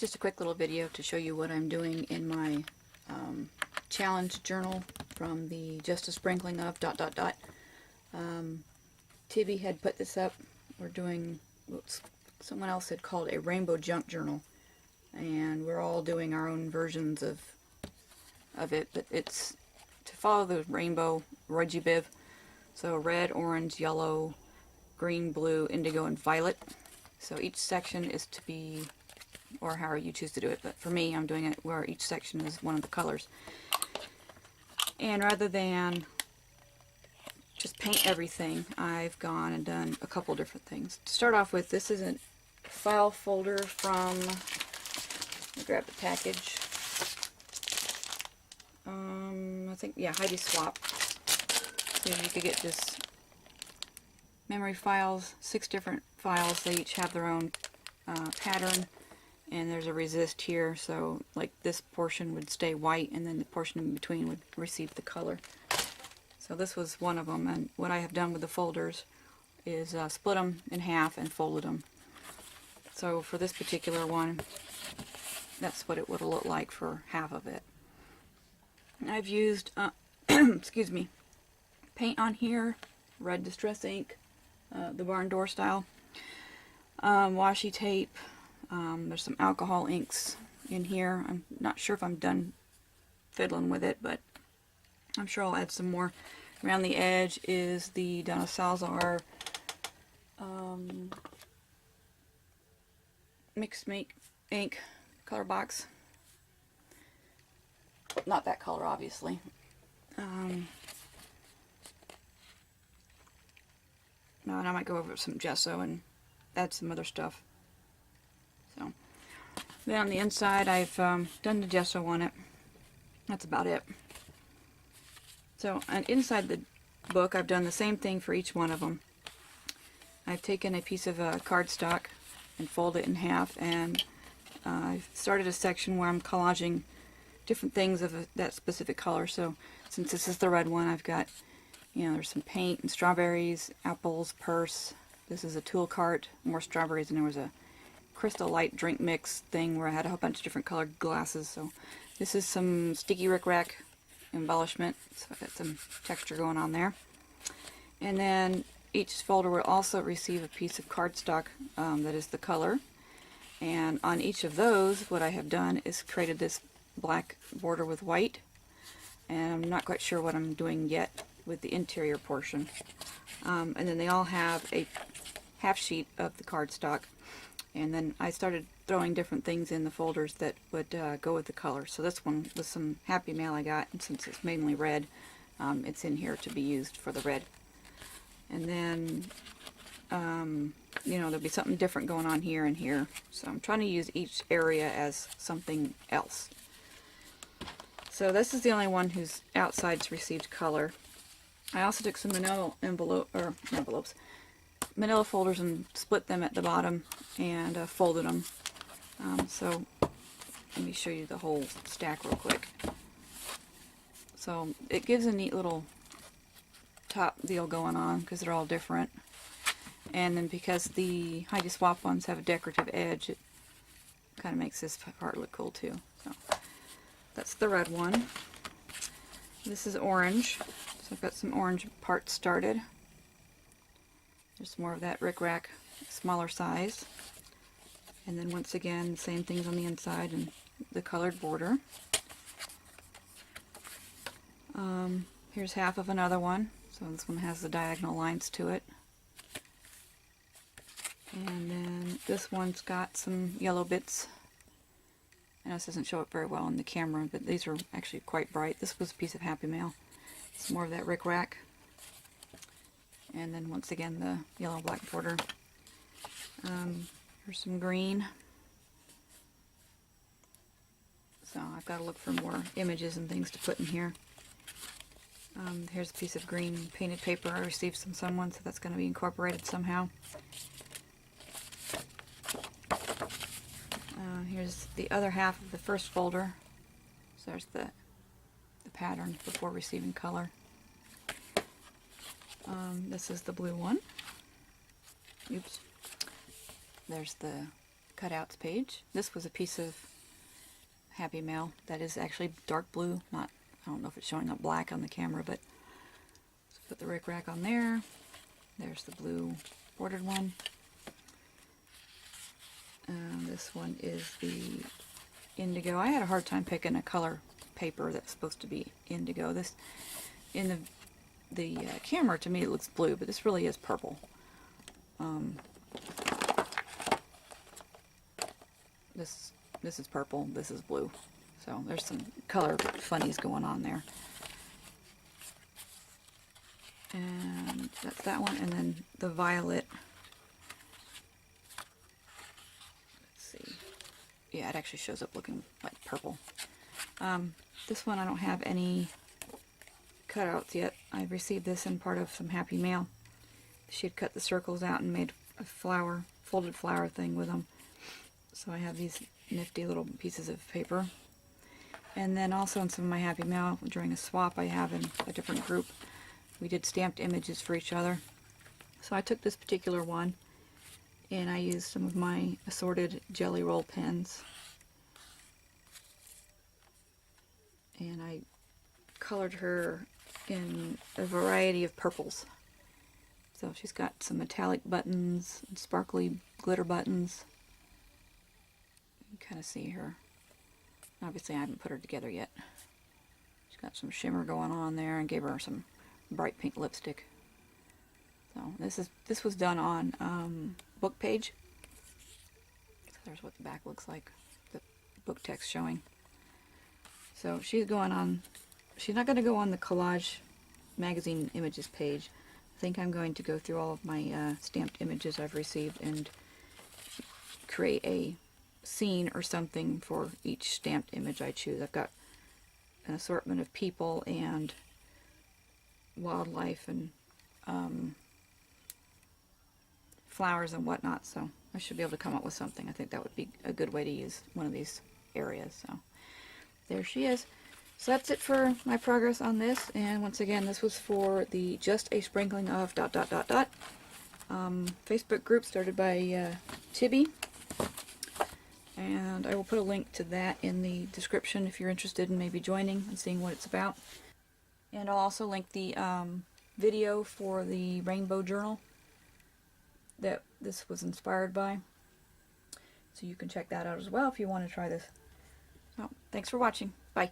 just a quick little video to show you what I'm doing in my challenge journal from the Just a Sprinkling of ... Tibby had put this up. We're doing what someone else had called a rainbow junk journal, and we're all doing our own versions of it, but it's to follow the rainbow Roygbiv. So red, orange, yellow, green, blue, indigo, and violet. So each section is to be, or however you choose to do it, but for me I'm doing it where each section is one of the colors. And rather than just paint everything, I've gone and done a couple different things. To start off with, this is a file folder from, let me grab the package, I think, yeah, Heidi Swap. So you could get just memory files, 6 different files. They each have their own pattern, and there's a resist here, so like this portion would stay white and then the portion in between would receive the color. So this was one of them, and what I have done with the folders is split them in half and folded them. So for this particular one, that's what it would have looked like for half of it. I've used excuse me, paint on here, red distress ink, the barn door style, washi tape, there's some alcohol inks in here. I'm not sure if I'm done fiddling with it, but I'm sure I'll add some more. Around the edge is the Donna Salazar Mixed Make ink color box. Not that color, obviously. No, and I might go over some gesso and add some other stuff. So then on the inside, I've done the gesso on it. That's about it. So, and inside the book, I've done the same thing for each one of them. I've taken a piece of cardstock and folded it in half, and I've started a section where I'm collaging different things of that specific color. So since this is the red one, I've got, you know, there's some paint and strawberries, apples, purse. This is a tool cart, more strawberries, and there was a Crystal Light drink mix thing where I had a whole bunch of different colored glasses. So this is some sticky rickrack embellishment, so I've got some texture going on there. And then each folder will also receive a piece of cardstock that is the color, and on each of those what I have done is created this black border with white, and I'm not quite sure what I'm doing yet with the interior portion. And then they all have a half sheet of the cardstock, and then I started throwing different things in the folders that would go with the color. So this one was some Happy Mail I got, and since it's mainly red, it's in here to be used for the red. And then you know, there'll be something different going on here and here, so I'm trying to use each area as something else. So this is the only one whose outsides received color. I also took some manila manila folders and split them at the bottom and folded them. So let me show you the whole stack real quick. So it gives a neat little top deal going on because they're all different. And then because the Heidi Swap ones have a decorative edge, it kind of makes this part look cool too. So that's the red one. This is orange. So I've got some orange parts started. There's more of that rickrack, smaller size. And then once again, same things on the inside and the colored border. Here's half of another one. So this one has the diagonal lines to it. And then this one's got some yellow bits. I know this doesn't show up very well on the camera, but these are actually quite bright. This was a piece of Happy Mail. It's more of that rickrack. And then once again the yellow black border. Here's some green. So I've got to look for more images and things to put in here. Here's a piece of green painted paper I received from someone, so that's going to be incorporated somehow. Here's the other half of the first folder. So there's the pattern before receiving color. This is the blue one. Oops. There's the cutouts page. This was a piece of Happy Mail that is actually dark blue. Not, I don't know if it's showing up black on the camera, but let's put the rickrack on there. There's the blue bordered one. This one is the indigo. I had a hard time picking a color paper that's supposed to be indigo. This, in the camera, to me it looks blue, but this really is purple. This is purple, this is blue. So there's some color funnies going on there. And that's that one, and then the violet. Let's see. Yeah, it actually shows up looking like purple. This one I don't have any cutouts yet. I received this in part of some Happy Mail. She had cut the circles out and made a flower, folded flower thing with them. So I have these nifty little pieces of paper. And then also in some of my Happy Mail, during a swap I have in a different group, we did stamped images for each other. So I took this particular one and I used some of my assorted jelly roll pens. And I colored her in a variety of purples. So she's got some metallic buttons, and sparkly glitter buttons. You can kind of see her. Obviously I haven't put her together yet. She's got some shimmer going on there, and gave her some bright pink lipstick. So this was done on book page. So there's what the back looks like, the book text showing. So she's going on, she's not going to go on the collage magazine images page. I think I'm going to go through all of my stamped images I've received and create a scene or something for each stamped image I choose. I've got an assortment of people and wildlife and flowers and whatnot, so I should be able to come up with something. I think that would be a good way to use one of these areas. So there she is. So that's it for my progress on this, and once again this was for the Just a Sprinkling of ... Facebook group started by Tibby, and I will put a link to that in the description if you're interested in maybe joining and seeing what it's about. And I'll also link the video for the rainbow journal that this was inspired by, so you can check that out as well if you want to try this. So, thanks for watching. Bye.